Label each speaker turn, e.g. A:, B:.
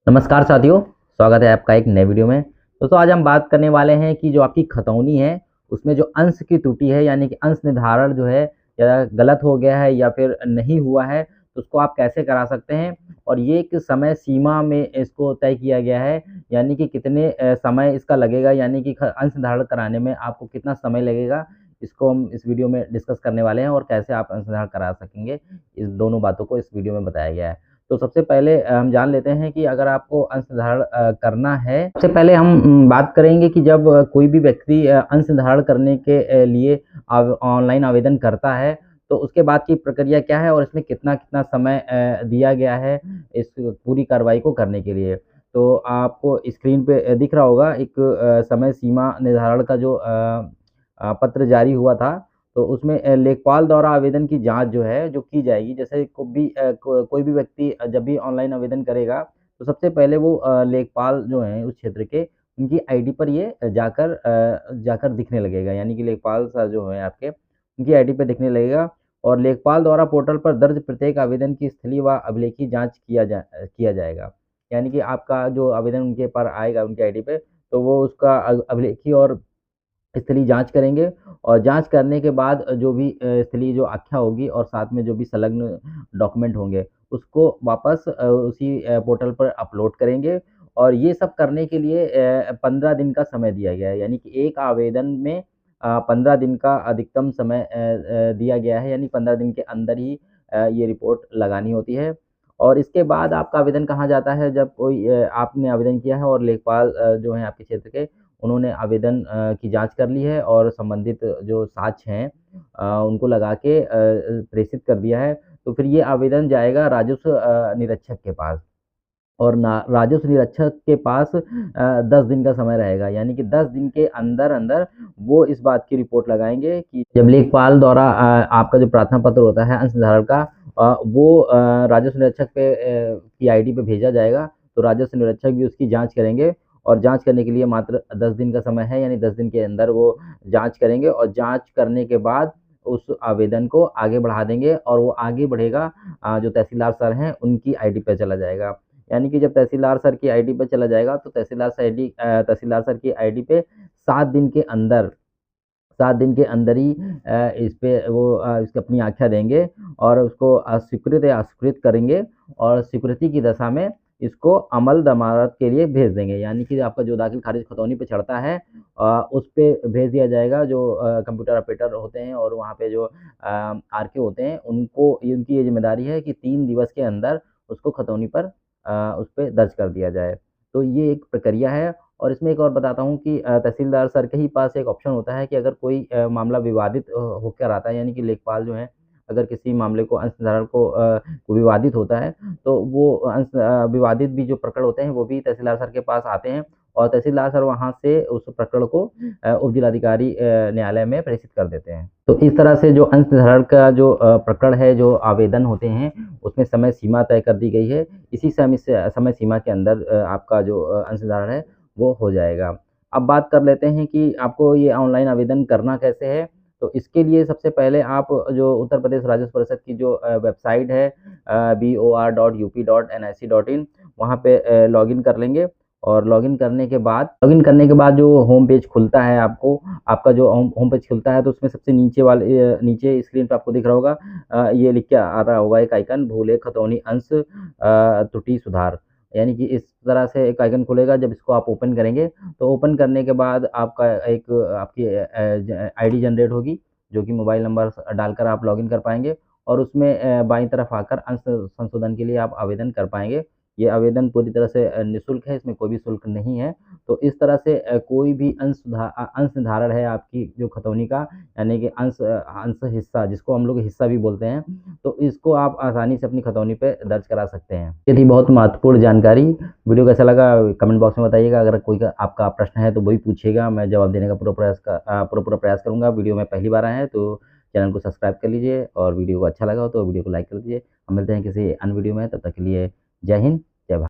A: नमस्कार साथियों, स्वागत है आपका एक नए वीडियो में। दोस्तों आज हम बात करने वाले हैं कि जो आपकी खतौनी है, उसमें जो अंश की त्रुटि है यानी कि अंश निर्धारण जो है या गलत हो गया है या फिर नहीं हुआ है, तो उसको आप कैसे करा सकते हैं। और ये एक समय सीमा में इसको तय किया गया है, यानी कि कितने समय इसका लगेगा, यानी कि अंश निर्धारण कराने में आपको कितना समय लगेगा। इसको हम इस वीडियो में डिस्कस करने वाले हैं और कैसे आप अंश निर्धारण करा सकेंगे, इस दोनों बातों को इस वीडियो में बताया गया है। तो सबसे पहले हम जान लेते हैं कि अगर आपको अंश निर्धारण करना है, सबसे पहले हम बात करेंगे कि जब कोई भी व्यक्ति अंश निर्धारण करने के लिए ऑनलाइन आवेदन करता है, तो उसके बाद की प्रक्रिया क्या है और इसमें कितना-कितना समय दिया गया है इस पूरी कार्रवाई को करने के लिए। तो आपको स्क्रीन पे दिख रहा होगा एक समय सीमा निर्धारण का जो पत्र जारी हुआ था। तो उसमें लेखपाल द्वारा आवेदन की जाँच जो है, जो की जाएगी। जैसे कोई भी व्यक्ति जब भी ऑनलाइन आवेदन करेगा, तो सबसे पहले वो लेखपाल जो हैं उस क्षेत्र के, उनकी आईडी पर ये जाकर दिखने लगेगा। यानी कि लेखपाल सर जो हैं आपके, उनकी आईडी पे दिखने लगेगा और लेखपाल द्वारा पोर्टल पर दर्ज प्रत्येक आवेदन की स्थलीय व अभिलेखी जाँच किया जाएगा। यानी कि आपका जो आवेदन उनके पर आएगा उनकी आईडी पे, तो वो उसका अभिलेखी और स्थलीय जाँच करेंगे और जाँच करने के बाद जो भी स्थलीय जो आख्या होगी और साथ में जो भी संलग्न डॉक्यूमेंट होंगे, उसको वापस उसी पोर्टल पर अपलोड करेंगे। और ये सब करने के लिए 15 दिन का समय दिया गया है, यानी कि एक आवेदन में 15 दिन का अधिकतम समय दिया गया है, यानी 15 दिन के अंदर ही ये रिपोर्ट लगानी होती है। और इसके बाद आपका आवेदन कहाँ जाता है, जब कोई आपने आवेदन किया है और लेखपाल जो हैं आपके क्षेत्र के, उन्होंने आवेदन की जाँच कर ली है और संबंधित जो साक्ष्य हैं उनको लगा के प्रेषित कर दिया है। तो फिर ये आवेदन जाएगा राजस्व निरीक्षक के पास और ना राजस्व निरीक्षक के पास 10 दिन का समय रहेगा। यानी कि 10 दिन के अंदर-अंदर वो इस बात की रिपोर्ट लगाएँगे कि जब लेखपाल द्वारा आपका जो प्रार्थना पत्र होता है अंश निर्धारण का, वो राजस्व निरीक्षक की आईडी पे भेजा जाएगा। तो राजस्व निरीक्षक भी उसकी जाँच करेंगे और जाँच करने के लिए मात्र 10 दिन का समय है, यानी 10 दिन के अंदर वो जाँच करेंगे और जाँच करने के बाद उस आवेदन को आगे बढ़ा देंगे और वो आगे बढ़ेगा जो तहसीलदार सर हैं उनकी आईडी पे चला जाएगा। यानी कि जब तहसीलदार सर की आईडी पे चला जाएगा, तो तहसीलदार सर की आईडी पे 7 दिन के अंदर 7 दिन के अंदर ही इस पे वो इसकी अपनी आख्या देंगे और उसको स्वीकृत या अस्वीकृत करेंगे और स्वीकृति की दशा में इसको अमल दमारत के लिए भेज देंगे। यानी कि आपका जो दाखिल खारिज खतौनी पे चढ़ता है उस पे भेज दिया जाएगा। जो कंप्यूटर ऑपरेटर होते हैं और वहाँ पे जो आरके होते हैं, उनकी ये ज़िम्मेदारी है कि 3 दिवस के अंदर उसको खतौनी पर उस पे दर्ज कर दिया जाए। तो ये एक प्रक्रिया है। और इसमें एक और बताता हूँ कि तहसीलदार सर के ही पास एक ऑप्शन होता है कि अगर कोई मामला विवादित होकर आता है, यानी कि लेखपाल जो हैं, अगर किसी मामले को अंश निर्धारण को विवादित होता है, तो वो विवादित भी जो प्रकरण होते हैं, वो भी तहसीलदार सर के पास आते हैं और तहसीलदार सर वहाँ से उस प्रकरण को उप जिलाधिकारी न्यायालय में प्रेषित कर देते हैं। तो इस तरह से जो अंश निर्धारण का जो प्रकरण है, जो आवेदन होते हैं, उसमें समय सीमा तय कर दी गई है। इसी समय सीमा के अंदर आपका जो अंश निर्धारण है, वो हो जाएगा। अब बात कर लेते हैं कि आपको ये ऑनलाइन आवेदन करना कैसे है। तो इसके लिए सबसे पहले आप जो उत्तर प्रदेश राजस्व परिषद की जो वेबसाइट है bor.up.nic.in, वहाँ पे लॉगिन कर लेंगे और लॉगिन करने के बाद जो होम पेज खुलता है आपको, आपका जो होम पेज खुलता है, तो उसमें सबसे नीचे स्क्रीन पे आपको दिख रहा होगा, ये लिख के आ रहा होगा एक आइकन, भूले खतौनी अंश त्रुटि सुधार। यानी कि इस तरह से एक आइकन खुलेगा। जब इसको आप ओपन करेंगे, तो ओपन करने के बाद आपका आपकी आईडी जनरेट होगी, जो कि मोबाइल नंबर डालकर आप लॉगिन कर पाएँगे और उसमें बाईं तरफ आकर अंश संशोधन के लिए आप आवेदन कर पाएँगे। ये आवेदन पूरी तरह से निःशुल्क है, इसमें कोई भी शुल्क नहीं है। तो इस तरह से कोई भी अंश निर्धारण है आपकी जो खतौनी का, यानी कि अंश हिस्सा, जिसको हम लोग हिस्सा भी बोलते हैं, तो इसको आप आसानी से अपनी खतौनी पे दर्ज करा सकते हैं। ये थी बहुत महत्वपूर्ण जानकारी। वीडियो कैसा लगा कमेंट बॉक्स में बताइएगा। अगर कोई आपका प्रश्न है तो वही पूछिएगा, मैं जवाब देने का पूरा प्रयास करूँगा। वीडियो में पहली बार आए हैं तो चैनल को सब्सक्राइब कर लीजिए और वीडियो को अच्छा लगा हो तो वीडियो को लाइक कर दीजिए। हम मिलते हैं किसी अन्य वीडियो में, तब तक के लिए जय हिंद,